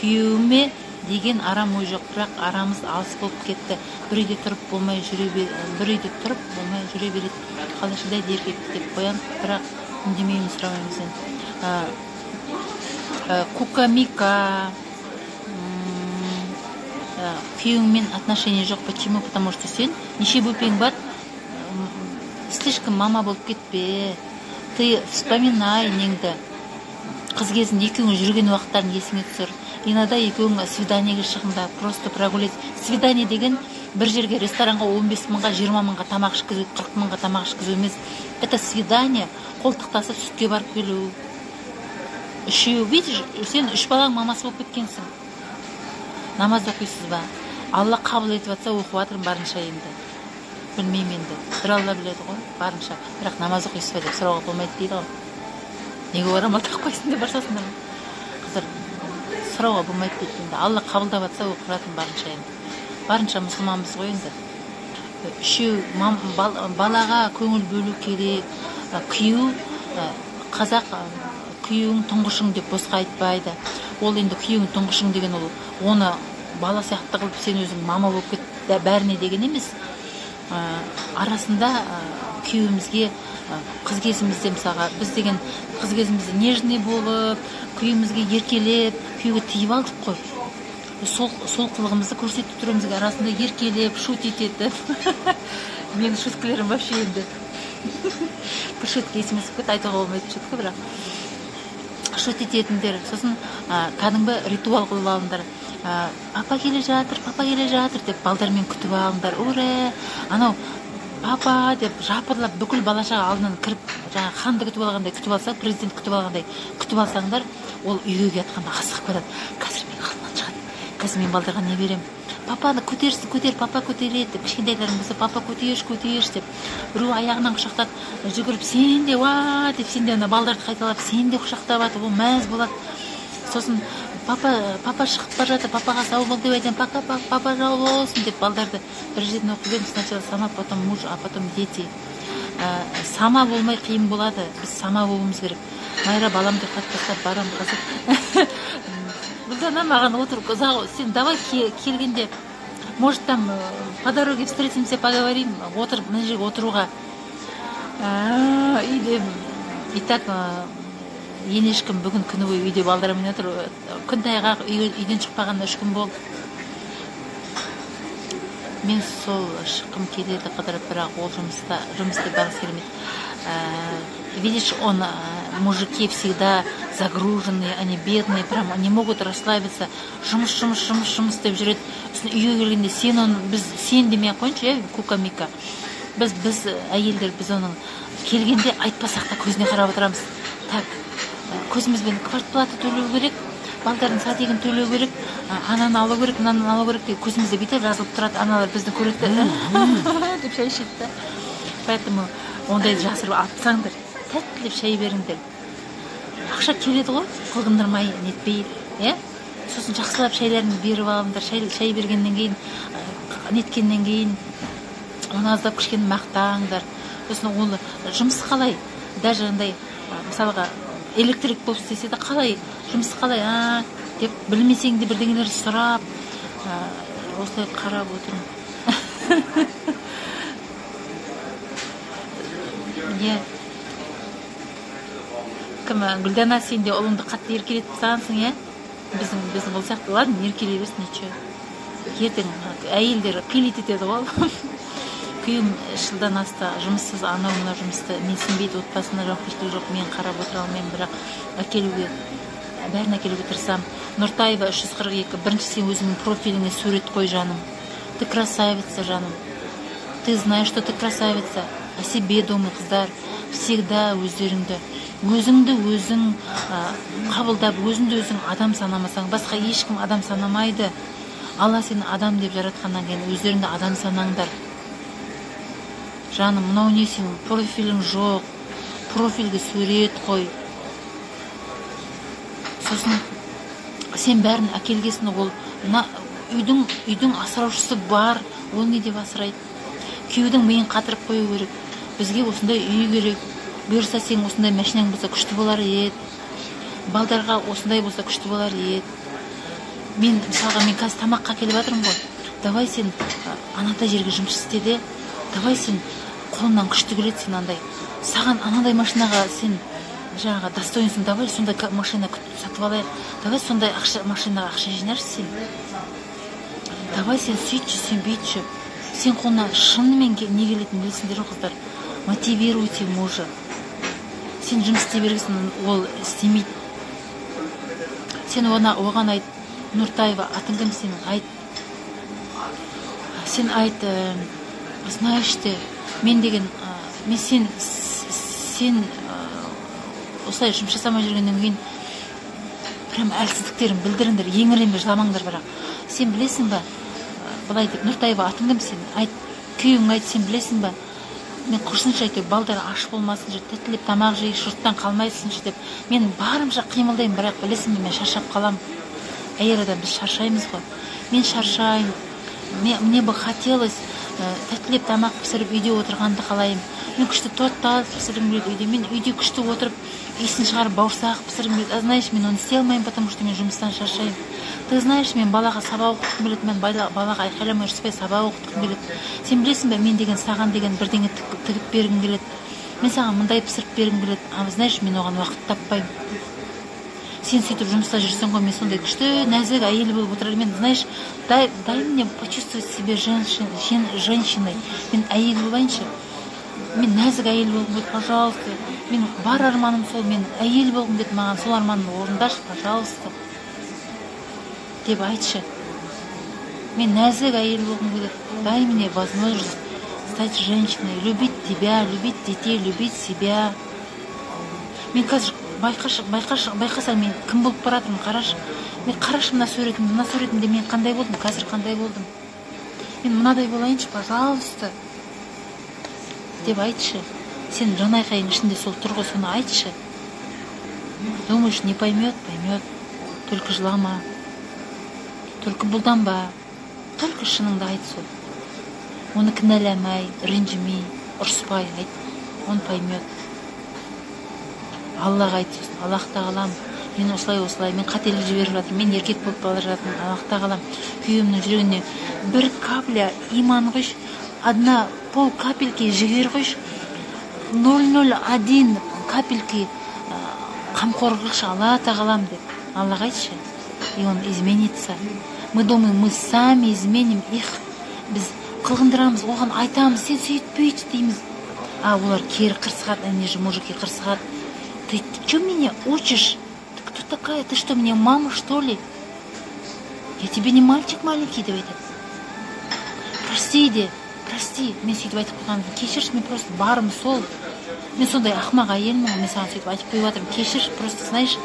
күйеуіме деген арам ой жоқ, бірақ арамыз алыс болып кетті. Бір үйде тұрып болмай жүре береді. Қалай шыдайды еркекті деп қоян, бірақ үндемеймін, сұрамаймыз. Кукамика, күйеуіңмен отношения жоқ. Почему? Потому что сен неше бөпең бар, слишком мама болып кетпе. Ты вспоминай неңді. Қыз кезінде екеуің жүрген уақыттарын есіңе түсір. Иногда екеуің свиданиеге шығыңдар, просто прогулять. Свидание деген бір жерге, ресторанға 15 мыңға, 20 мыңға тамақ ішкізу, 40 мыңға тамақ ішкізу емес. Это свидание, қолтықтасып сүтке барып келу. Үшеу, видишь, сен 3 балаң мамасы болып кеткенсің. Намаз оқисыз ба? Алла қабыл етіп жатса оқып жатырмын барынша енді. Білмеймін енді. Бір Алла біледі ғой, барынша. Бірақ намаз оқисыз ба деп сұрауға болмайды дейді ғой. Неге орамал тағып қойсын деп барсасыңдар ма? Қыздар, сұрауға болмайды дейді енді. Алла қабылдап жатса оқып жатырмын барынша енді. Барынша мұсылманбыз ғой енді. Үшеу балаға көңіл бөлу керек. Күйеу, қазақ күйеуің тұңғышың деп босқа айтпайды. Ол енді күйеуің тұңғышың деген ол оны бала сияқты қылып сен өзің мама болып кет бәріне деген емес. Арасында күйеуімізге қыз кезімізде мысалға біз деген қыз кезімізде нежный болып, күйеуімізге еркелеп, күйеуге тиіп алдық қой. Сол қылығымызды көрсетіп тұруымызға арасында еркелеп, шутить етіп. Менің шуткаларым вообще енді. Бір шутка есіме түсіп кетті, айтуға болмайтын шутка, бірақ шутить етіңдер. Сосын кәдімгі ритуал қылып алыңдар. Папа келе жатыр деп балдармен күтіп алыңдар. Ура! Анау папа деп жапырлап бүкіл балашаға алдынан кіріп, жаңа ханды күтіп алғандай күтіп алса, президент күтіп алғандай күтіп алсаңдар, ол үйге кетқанда асығып кетеді. Қазір мен алдынан шығады. Қазір мен балдарға не берем? Папаны көтерсін, папа көтереді деп, кішкентайларың болса, папа көтеріш деп, біреу аяғынан құшақтап жүгіріп, сен де ва деп, сен де ана балдарды қайталап, сен де құшақтап атып, ол мәз болады. Сосын папа шығып бара жатыр, папаға сау бол деп айтам, папа жау болсын деп балдарды бір жерден оқып едім. Сначала сама, потом муж, а потом дети. Сама болмай қиын болады. Біз сама болуымыз керек. Майра баламды қаттастап барам қазір. Гүлдана маған отыр, сен давай келгенде, может там по дороге встретимся, поговорим, отыр, мына жерге отыруға. Үйде, и так енешкім бүгін күні бойы үйде балдарымен отыр. Күн тайғақ, үйден шықпағанда 3 күн болды. Мен сол шыққым келеді қыдырып, бірақ ол жұмысты барғысы келмейді. Видишь, мужики всегда загруженные, они бедные, прям не могут расслабиться. Жұмыс деп жүреді. Үйге келгенде сен демей ақ қойыншы, кукамика. Біз әйелдер, біз оның келгенде айтпасақ та көзіне қарап отырамыз. Так, көзімізбен квартплата төлеу керек, балдардың садигін төлеу керек, ананы алу керек, мынаны алу керек деп көзімізде бүйтіп жазылып тұрады. Аналар бізді көреді деп шай ішеді. Поэтому ондай жасырып атсаңдар, тәттілеп шай беріңдер. Ақша келеді ғой, қылғындырмай, нетпей, сосын жақсылап шайларын беріп алыңдар. Шай бергеннен кейін, неткеннен кейін, оны аздап кішкене мақтаңдар. Сосын оны жұмыс қалай, даже андай, мысалға, электрик болып істесе де қалай, жұмыс қалай, деп білмесең де бірдеңелер сұрап, осылай қарап отырмын. Кім, Гүлдана, сен де ұлыңды қатты еркелетіп сағансың, Біздің ол сияқты, ладно, еркелей берсін, нече. Ертең әйелдер пилит етеді ғой. Күйім 3 жылдан асты, жұмыссыз, анау мына жұмысты, мен сенбейді, отбасына жауапкершілік жоқ, мен қарап отыра алмаймын, бірақ бәрін әкелуге тырысам. Нұртаева 342, бірінші сен өзіңнің профиліңе сурет қой, жаным. Ты красавица, жаным. Ты знаешь, что ты красавица. О себе думай, қыздар. Всегда өзің қабылдап, өзіңді өзің адам санамасаң, басқа ешкім адам санамайды. Алла сені адам деп жаратқаннан кейін өздеріңді адам санаңдар. Жаным, мынау не сен, профилің жоқ, профилге сурет қой. Сосын сен бәрін әкелгесін, ол үйдің асыраушысы бар, ол не деп асырайды? Күйеудің миын қатырып қою керек. Бізге осындай үй керек. Бұйырса сен осындай машинаң болса күшті болар еді. Балдарға осындай болса күшті болар еді. мен мысалға мен қазір тамаққа келіп жатырмын ғой, давай сен анадай жерге жұмыс істе де, давай сен қолыңнан күшті келеді, сен андай саған анадай машинаға сен жаңағы достоинсың, давай сондай машина сатып алайық, давай сондай машинаға ақша жинаршы сен, давай сен сөйтші, сен бүйтші. Сен қолынан шынымен не келетінін білесіңдер ғой қыздар, мотивируйте мужа. Сен жұмыс істей бергенсің, ол істемейді. Сен оған айт, Нұртаева, атың кім сенің? Айт. Сен айт, знаешь ты, мен деген, мен сен осылай жұмыс жасамай жүргеннен кейін прям әлсіздіктерін білдіріңдер, еңіренбе, жыламаңдар. Бірақ сен білесің ба, былай деп, Нұртаева, атың кім сен? Айт, күйеуің айт, сен білесің ба, мен құрсыншы әйтеу, балдар аш болмасыншы, тәттілеп тамақ жейші, жұрттан қалмайсыншы деп, мен барымша қимылдаймын, бірақ білесің бе, мен шаршап қалам. Әйел адам, біз шаршаймыз ғой. Мен шаршайым. Мне бы хотелось тәттілеп тамақ пісіріп үйде отырғанды қалайым. Мен күшті торт пісіргім келеді үйде. Мен үйде күшті отырып, иісін шығарып бауырсақ пісіргім келеді. Знаешь, мен оны істей алмаймын, потому что мен жұмыстан шаршаймын. Ты знаешь, мен балаға сабақ оқытқым келеді, мен балаға айқайламай ұрыспай сабақ оқытқым келеді. Сен білесің бе, мен деген саған деген бірдеңе тігіп бергім келеді. Мен саған мындай пісіріп бергім келеді. А знаешь, мен оған уақыт таппаймын. Сен сөйтіп жұмыста жүрсің ғой, мен сондай күшті, нәзік әйел болып отырар. Мен, знаешь, дай мне почувствовать себя женщиной. Мен әйел болайыншы. Мен нәзік әйел болғым келеді, пожалуйста. Мен бар арманым сол, мен әйел болғым келеді, маған сол арманымды орындашы, пожалуйста. Деп айтшы. Мен нәзік әйел болғым келеді. Дай мне возможность стать женщиной, любить тебя, любить детей, любить себя. Мен қазір байқасаң, мен кім болып баратырмын, қарашы. Мен қарашы мына суретімде мен қандай болдым, қазір қандай болдым. Мен мынадай болайыншы, пожалуйста. Деп айтшы. Сен жан айқайың ішінде сол тұр ғой, соны айтшы. Думаешь, не поймет, поймет. Только жылама. Только бұлданба. Только шыныңды айт сол. Оны кінәламай, ренжімей, ұрыспай айт. Он поймет. Аллаға айт сосын. Аллах тағалам, мен осылай, мен қателік жіберіп жатырмын, мен еркек болып бара жатырмын. Аллах тағалам, күйеуімнің жүрегіне бір капля иман қойш, одна пол капельки жігер қойш, 0,01 капельки қамқор қылшы, Алла тағалам деп. Аллаға айтшы. И он изменится. Мы думаем, мы сами изменим их. Біз қылғындырамыз, оған айтамыз, сен сөйтпейші дейміз. А олар кері қырсығат, әне же мужики қырсығат. Ты что меня учишь? Ты кто такая? Ты что, мне мама, что ли? Я тебе не мальчик маленький, деп айтады. Прости де, прости. Мен сөйтіп айтып қойғанмын. Кешірші, мен просто барым сол. Мен сондай ақмақ әйелмін, мен саған сөйтіп айтып қойып жатырмын. Кешірші, просто, знаешь,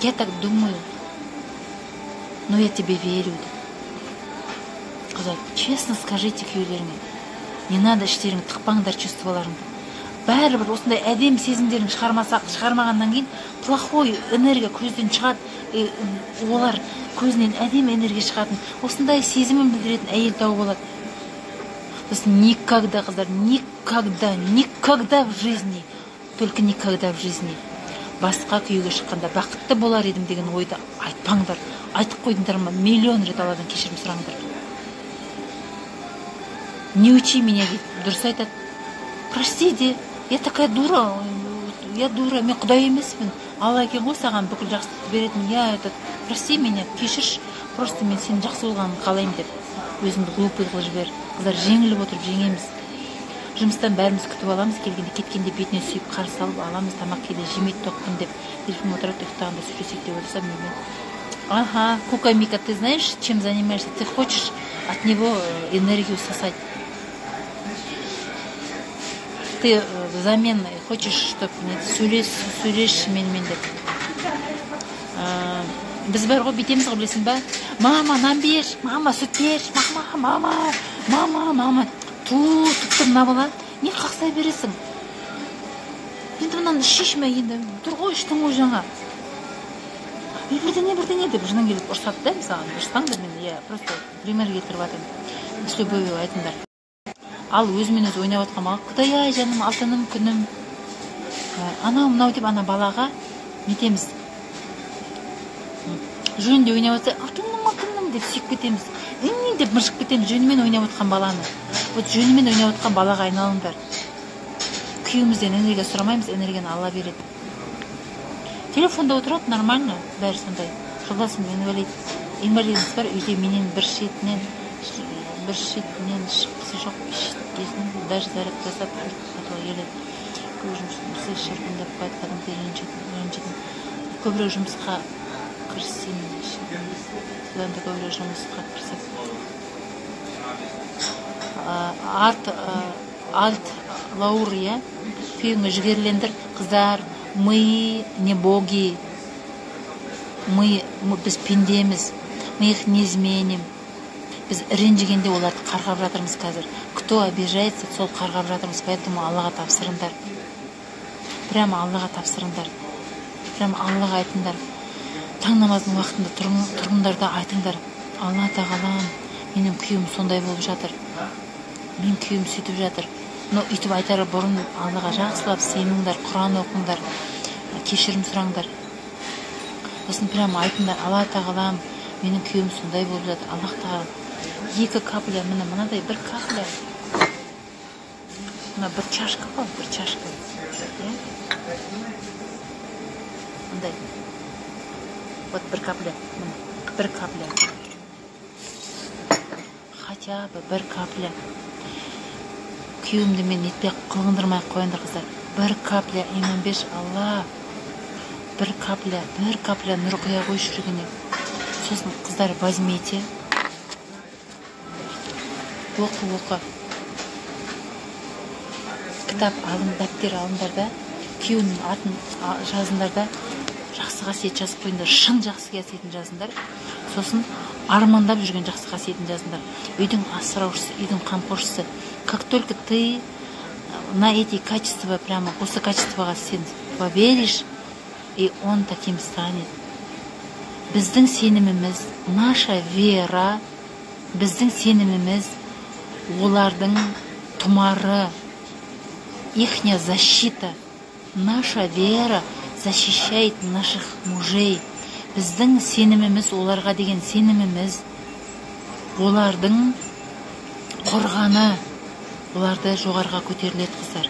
я так думаю. Но я тебе верю. Қыздар, честно скажите күйеулеріңе. Не надо іштерің тықпаңдар чувстволарыңды. Бәрібір осындай әдем сезімдерін шығармағаннан кейін плохой энергия көзден шығады. Олар көзінен әдем энергия шығатын. Осындай сезімін білдіретін әйел тауып болады. Сосын никогда, қыздар, никогда в жизни, только никогда в жизни басқа күйеуге шыққанда бақытты болар едім деген ойды айтпаңдар. Айтып қойдыңдар ма, миллион рет Алладан кешірім сұраңдар. Не учи меня, дейді, дұрыс айтады. Прости де, я такая дура, мен құдай емеспін. Алла екен ғой саған бүкіл жақсылықты беретін. Я прости меня, кешірші, просто мен сенің жақсы болғанын қалаймын деп өзімді глупый қылып жібер. Қыздар, жеңіліп отырып жеңеміз. Жұмыстан бәріміз күтіп аламыз, келгенде кеткенде бетіне сүйіп қарсы алып аламыз, тамақ кейде жемейді тоқтым деп телефон отырады, ұйықтағанда сөйлесек деп отырсам мен. Ага, Кука Мика, ты знаешь, чем занимаешься? Ты хочешь от него энергию сосать. Ты взамен хочешь, чтобы сөйлесші менімен деп. Біз бар ғой бетеміз ғой, білесің ба? Мама, нан беш, мама, сүт беш, мама. Тұтты мына бала, не қақсай бересің? Енді мұнан шешме, енді тұр ғой, іштің ғой жаңа. Бірдеңе деп жынан келіп ұрсады да, мысалы, ұрсаңдар мен, я просто пример кетіріп атым. С любовью айтыңдар. Ал өзімен өзі ойнап отқанға, құдай-ай жаным, алтыным, күнім. Анау мынау деп ана балаға нетеміз. Жөнінде ойнап отса, алтыным, деп сүйіп кетеміз, деп мыршып кетеміз жөнімен ойнап отқан баланы. Вот жөнімен ойнап отқан балаға айналыңдар. Күйеуімізден энергия сұрамаймыз, энергияны Алла береді. Телефонда отырады, нормально, бәрі сондай. Жолдасым инвалидіміз бар, үйде менен бір шетінен шыққысы жоқ, кезін даже заряд жасап келеді. Көп жұмысы шіркіндеп қойды, кәдімгі ренжитін. Көбірек жұмысқа кірісемін, содан да көбірек жұмысқа кірісіп. Альт Лаурия, күйіңі жігерлендір, қыздар, мы не боги, біз пендеміз, мы их не изменим. Біз ренжігенде оларды қарғап жатырмыз қазір. Кто обижается, сол қарғап жатырмыз, поэтому Аллаға тапсырыңдар. Прямо Аллаға тапсырыңдар. Прямо Аллаға айтыңдар. Таң намазының уақытында тұрғындарда айтыңдар. Алла тағалам, менің күйім сондай болып жатыр. Мен күйім сөйтіп жатыр. Но үйтіп айтар бұрын Аллаға жақсылап сыйыныңдар, Құран оқыңдар, кешірім сұраңдар. Сосын прямо айтыңдар. Алла тағалам, менің күйім сондай болып жатыр. Аллах тағалам. 2 капля, мынадай бір капля. Мына бір чашка қой, бір чашка. Мындай. Вот бір капля, бір капля. Хотя бы бір капля. Күйеуімді мен етпей қылғындырмай қойыңдар, қыздар. Бір капля, иманбеш, Алла. Бір капля нұр құя қой жүргіне. Сосын қыздар возьмете. Оқы. Кітап алың, дәптер алыңдар да, күйеуінің атын жазыңдар да, жақсы қасиет жазып қойыңдар, шын жақсы қасиетін жазыңдар. Сосын армандап жүрген жақсы қасиетін жазыңдар. Үйдің асыраушысы, үйдің қамқоршысы. Как только ты на эти качества, прямо осы качествоға сен поверишь, и он таким станет. Біздің сеніміміз, наша вера, біздің сеніміміз, олардың тұмары, ихняя защита. Наша вера защищает наших мужей. Біздің сеніміміз, оларға деген сеніміміз, олардың қорғаны, оларды жоғарға көтеріледі, қыздар.